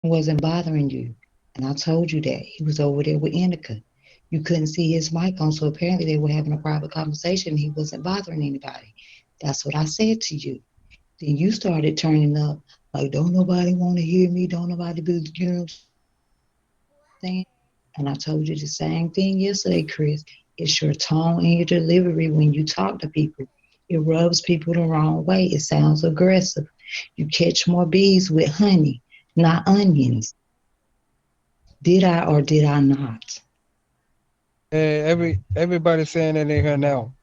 wasn't bothering you. And I told you that. He was over there with Indica. You couldn't see his mic on, so apparently they were having a private conversation. He wasn't bothering anybody. That's what I said to you. Then you started turning up like, don't nobody want to hear me, don't nobody be, you know what I'm saying? And I told you the same thing yesterday, Chris. It's your tone and your delivery when you talk to people. It rubs people the wrong way. It sounds aggressive. You catch more bees with honey, not onions. Did I or did I not? Hey, everybody saying that in here now.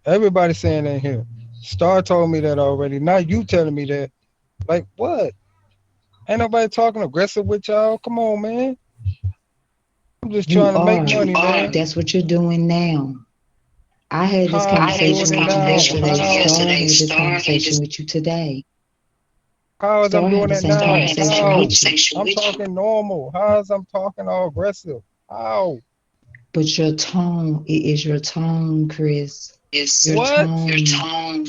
Everybody saying that in here. Star told me that already. Now you telling me that. Like what? Ain't nobody talking aggressive with y'all. Come on, man. I'm just You trying to make are. money, man. That's what you're doing now. I had this How I'm doing conversation it with you now? yesterday. How? Star had this conversation with you today. How is I'm Star doing had the that same now? conversation How? with you. I'm talking normal. How is I'm talking all aggressive? How? But your tone, it is your tone, Chris. Your What? tone.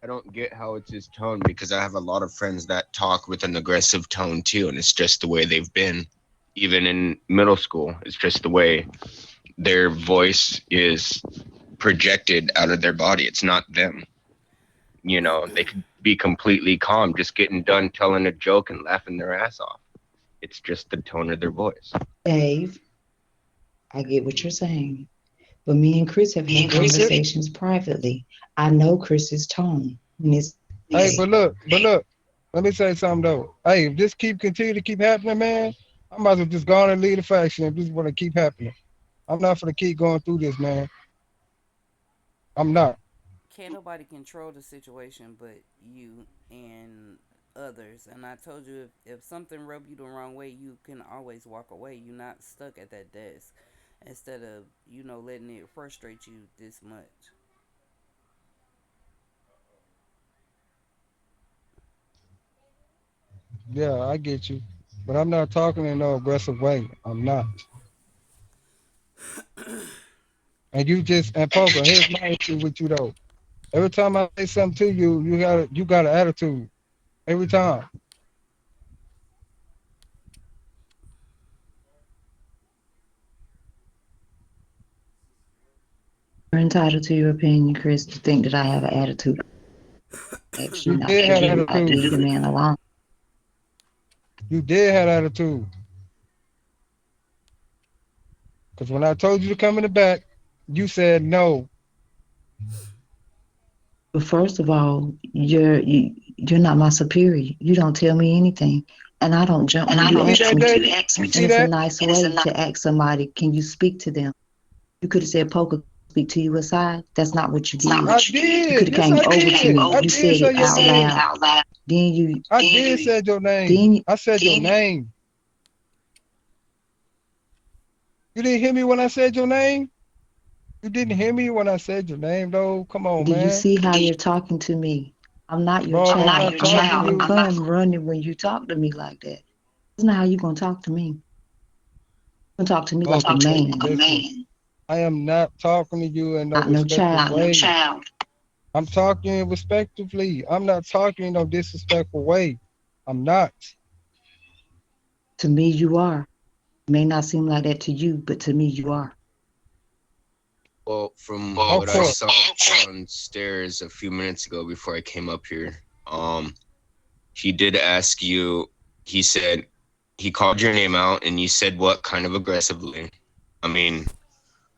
I don't get how it's his tone because I have a lot of friends that talk with an aggressive tone too, and it's just the way they've been. Even in middle school, it's just the way their voice is projected out of their body. It's not them. You know, they could be completely calm, just getting done telling a joke and laughing their ass off. It's just the tone of their voice. Dave, I get what you're saying. But me and Chris have had Is it? conversations privately. I know Chris's tone when it's Hey, hey, but look. Let me say something though. Hey, if this continue to keep happening, man, I might as well just go on and leave the faction if this is gonna keep happening. I'm not gonna keep going through this, man. I'm not. Can't nobody control the situation but you and others. And I told you, if something rub you the wrong way, you can always walk away. You're not stuck at that desk instead of, letting it frustrate you this much. Yeah, I get you. But I'm not talking in no aggressive way. I'm not. And you just and poker, here's my issue with you though. Every time I say something to you, you got an attitude. Every time. you're entitled to your opinion, Chris, to think that I have an attitude. You Actually, not did because have you would like to attitude. leave the man alone. You did have attitude. Because when I told you to come in the back, you said no. But first of all, you're not my superior. You don't tell me anything, and I don't jump when You you see ask that, me David? to. You And see it's a that? nice way to ask somebody, "Can you speak to them?" You could have said, "Poker, can I speak to you aside?" That's not what you did. I You could did. have Yes, came I over to did. me. I You did said say it your out name. loud. Then you, I did say your name. then you, I said your name. You didn't hear me when I said your name? You didn't hear me when I said your name, though? Come on, do you man. see how you're talking to me? I'm not your Bro, I'm child. not I'm not talking to gonna you. come running when you talk to me like that. That's not how you gonna talk to me. You gonna talk to me like a Poker, man, listen. I am not talking to you in no not no respectful child. way. I'm talking respectfully. I'm not talking in no disrespectful way. I'm not. To me, you are. It may not seem like that to you, but to me, you are. Well, from Of what I course. saw downstairs a few minutes ago before I came up here, he did ask you. He said he called your name out, and you said what kind of aggressively. I mean,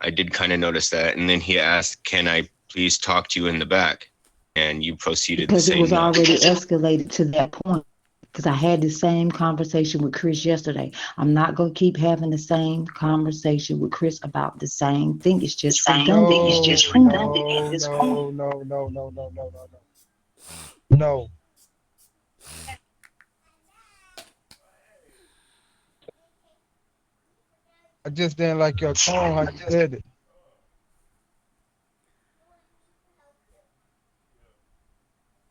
I did kind of notice that, and then he asked, "Can I please talk to you in the back?" And you proceeded to Because it say was no. already escalated to that point. Because I had the same conversation with Chris yesterday. I'm not going to keep having the same conversation with Chris about the same thing. It's just redundant at No, this point. no, no, no, no, no, no, no, no, no. No. I just didn't like your tone how you said it.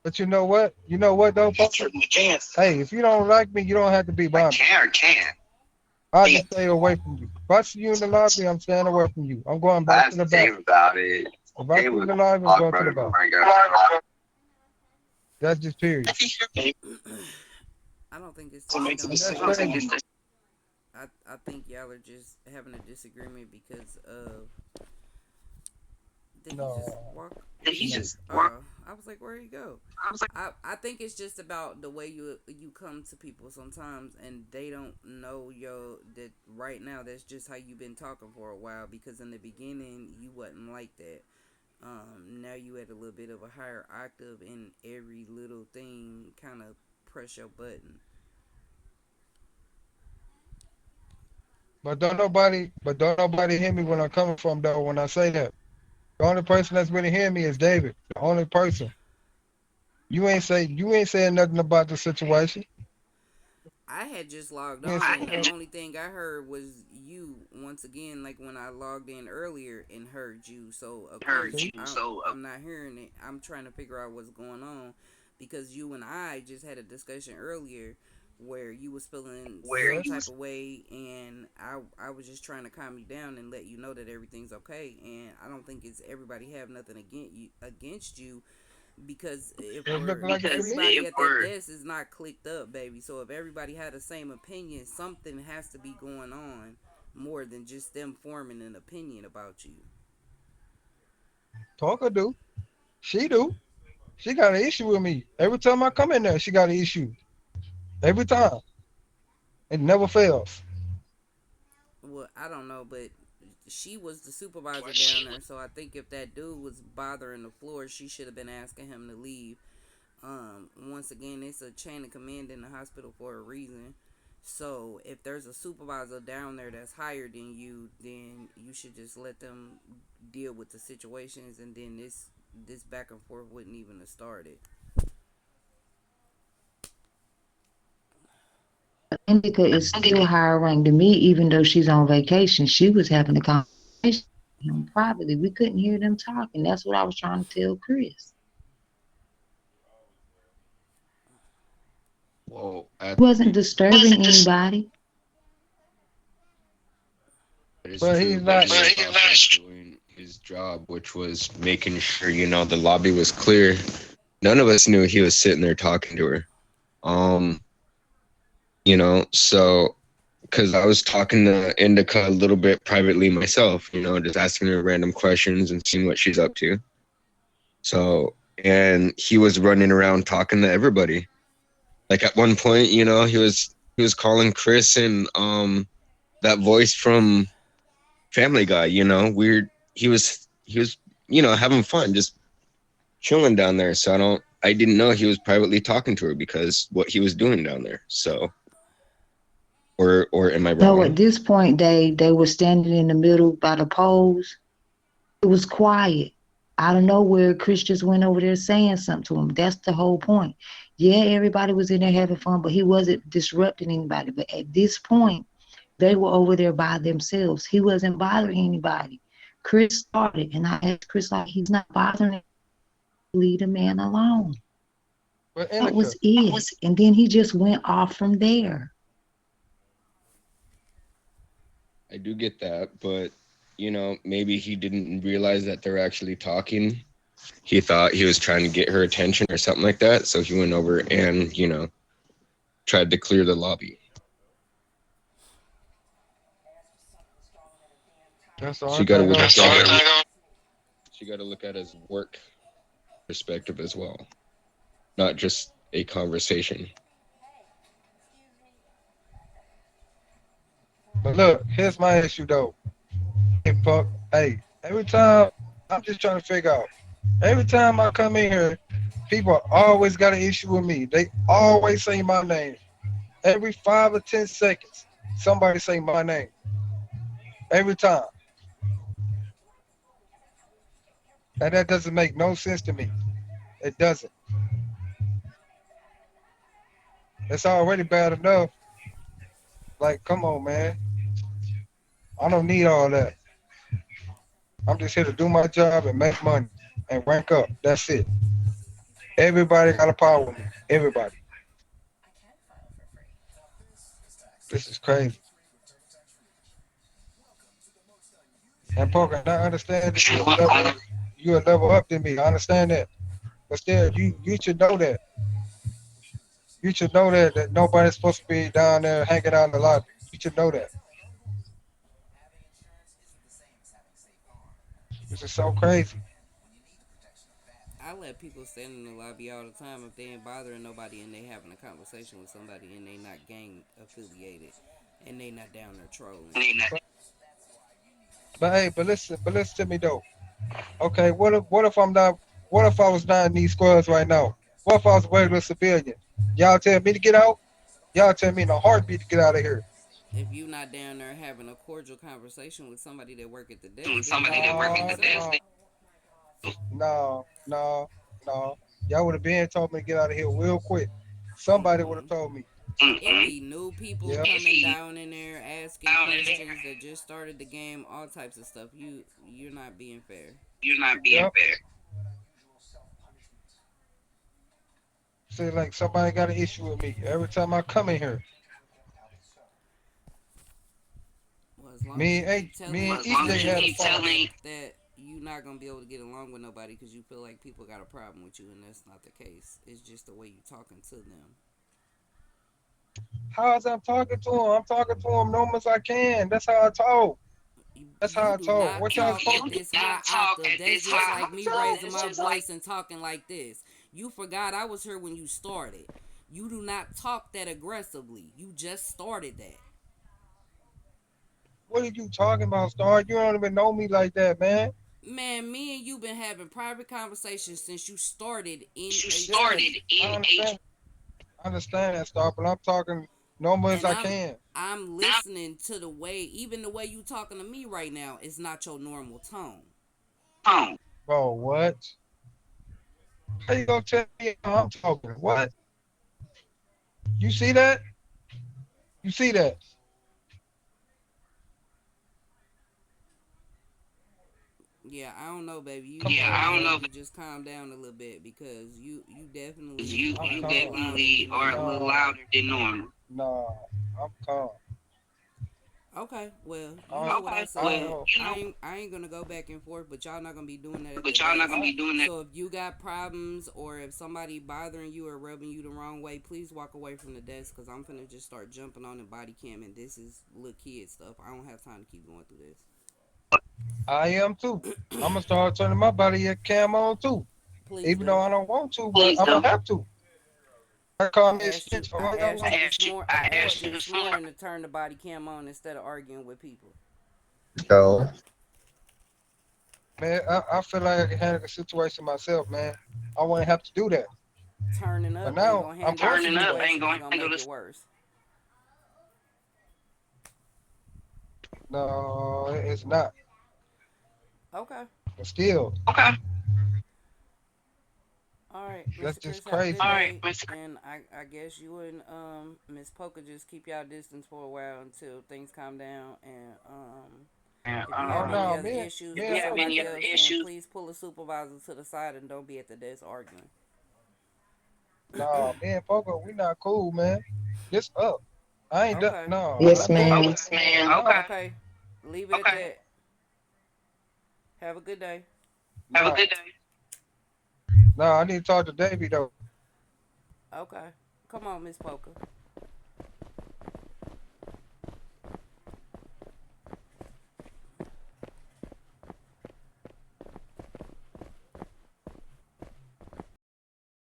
But you know what? You know what though, Poker? Hey, if you don't like me, you don't have to be bothered. I'll just stay away from you. If I see you in the lobby, I'm staying away from you. I'm going back to the back. If I see you in the lobby, I'm going to the back. That's just period. I don't think it's the And same. that's crazy. I think y'all are just having a disagreement because of did he just No. walk? No. I was like, where'd he go? I think it's just about the way you come to people sometimes, and they don't know that right now. That's just how you've been talking for a while. Because in the beginning, you wasn't like that. Now you at a little bit of a higher octave, and every little thing kind of press your button. But don't nobody hear me when I'm coming from though. When I say that, the only person that's really hearing me is David. The only person. You ain't saying nothing about the situation. I had just logged You ain't on, and saying, the only thing I heard was you once again. Like when I logged in earlier and heard you, so of course see? I'm not hearing it. I'm trying to figure out what's going on because you and I just had a discussion earlier where you was feeling some Yes. type of way, and I was just trying to calm you down and let you know that everything's okay. And I don't think it's everybody have nothing against you because It look like it to me. everybody at that desk is not clicked up, baby. So if everybody had the same opinion, something has to be going on more than just them forming an opinion about you. Talker do. She do. She got an issue with me. Every time I come in there, she got an issue. Every time. It never fails. Well, I don't know, but she was the supervisor down there, so I think if that dude was bothering the floor, she should have been asking him to leave. Once again, it's a chain of command in the hospital for a reason. So if there's a supervisor down there that's higher than you, then you should just let them deal with the situations, and then this back and forth wouldn't even have started. Indica is still higher ranked than me, even though she's on vacation. She was having a conversation with him privately. We couldn't hear them talking. That's what I was trying to tell Chris. Well, He wasn't disturbing anybody. that is But true, he's but not. he was also doing his job, which was making sure, the lobby was clear. None of us knew he was sitting there talking to her. Um, so because I was talking to Indica a little bit privately myself, just asking her random questions and seeing what she's up to. So, and he was running around talking to everybody. Like at one point, he was calling Chris and that voice from Family Guy, weird. He was having fun, just chilling down there. So I didn't know he was privately talking to her because what he was doing down there. So, or am I No, at wrong? this point, they were standing in the middle by the poles. It was quiet. Out of nowhere, Chris just went over there saying something to him. That's the whole point. Yeah, everybody was in there having fun, but he wasn't disrupting anybody. But at this point, they were over there by themselves. He wasn't bothering anybody. Chris started, and I asked Chris, like, he's not bothering, leave the man alone. But That Indica, was it. And then he just went off from there. I do get that, but maybe he didn't realize that they're actually talking. He thought he was trying to get her attention or something like that, so he went over and tried to clear the lobby. that's the So only you got to thing look I'm at saying. his work perspective as well, not just a conversation. But look, here's my issue though. Hey, fuck. Hey, every time I'm just trying to figure out. Every time I come in here, people always got an issue with me. They always say my name. Every 5 or 10 seconds, somebody say my name. Every time. And that doesn't make no sense to me. It doesn't. It's already bad enough. Like, come on, man. I don't need all that. I'm just here to do my job and make money and rank up. That's it. Everybody got a power with me. Everybody. This is crazy. And Poker, I understand that you're a level up than me. I understand that. But still, you should know that. You should know that nobody's supposed to be down there hanging out in the lobby. You should know that. This is so crazy. I let people stand in the lobby all the time if they ain't bothering nobody and they having a conversation with somebody and they not gang affiliated and they not down there trolling. But, but listen to me though. Okay, what if I'm not? What if I was not in these squads right now? What if I was a regular civilian? Y'all tell me to get out. Y'all tell me in a heartbeat to get out of here. If you not down there having a cordial conversation with somebody that work at the desk, No, then you need to work on yourself. no, no. Y'all would have been told me to get out of here real quick. Somebody would have Mm-mm. told me. It be new people Yeah. coming down in there asking questions that just started the game, all types of stuff. You're not being fair. Yep. See, like somebody got an issue with me every time I come in here. Well, as long as Me you and keep A- telling me and EJ had a fight. that you're not gonna be able to get along with nobody because you feel like people got a problem with you, and that's not the case. It's just the way you talking to them. How's I'm talking to him? I'm talking to him normal as I can. That's how I talk. That's how You I do talk. not What y'all talk at supposed to? this high octave. That's That's just how like I me talk. raising my voice and talking like this. You forgot I was here when you started. You do not talk that aggressively. You just started that. What are you talking about, Star? You don't even know me like that, man. Man, me and you been having private conversations since you started in Yeah, HQ. I understand. I understand that, Star, but I'm talking normal as And I I'm can. I'm listening to the way, even the way you talking to me right now is not your normal tone. Bro, what? How you gonna tell me how I'm talking? What? You see that? You see that? Yeah, I don't know, baby. You Come on, probably man. need to just calm down a little bit because you definitely I'm are a little calm. louder than normal. No, I'm calm. Okay, well, I, you know what I I said. know. I ain't gonna go back and forth, but y'all not gonna be doing that at the desk. I, So if you got problems or if somebody bothering you or rubbing you the wrong way, please walk away from the desk because I'm finna just start jumping on the body cam and this is little kid stuff. I don't have time to keep going through I am too. this. I'm gonna start turning my body at cam on too. Please Even though do. I don't want to, but I'm gonna have to. I call me a snitch for I all y'all asked you want. this morning. I asked you this morning to turn the body cam on instead of arguing with people. Yo, Man, I feel like I can handle the situation myself, man. I wouldn't have to do that. Turning But up ain't now gonna I'm handle the forced to do that. situation. It's gonna make it worse. No, it's not. Okay. But still, All right, that's Mr. just Chris, have a crazy. good day. And I guess you and Miss Poker just keep y'all distance for a while until things calm down. And if you Oh have any no, other issues me with and Poker. somebody else, then please pull a supervisor to the side and don't be at the desk arguing. No, me and Poker, we not cool, man. This up. I ain't done. Okay. No, Yes, not that. ma'am. No, Okay. Leave it at that. Have a good day. no, no. I need to talk to Davey though. Okay. Come on, Miss Poker.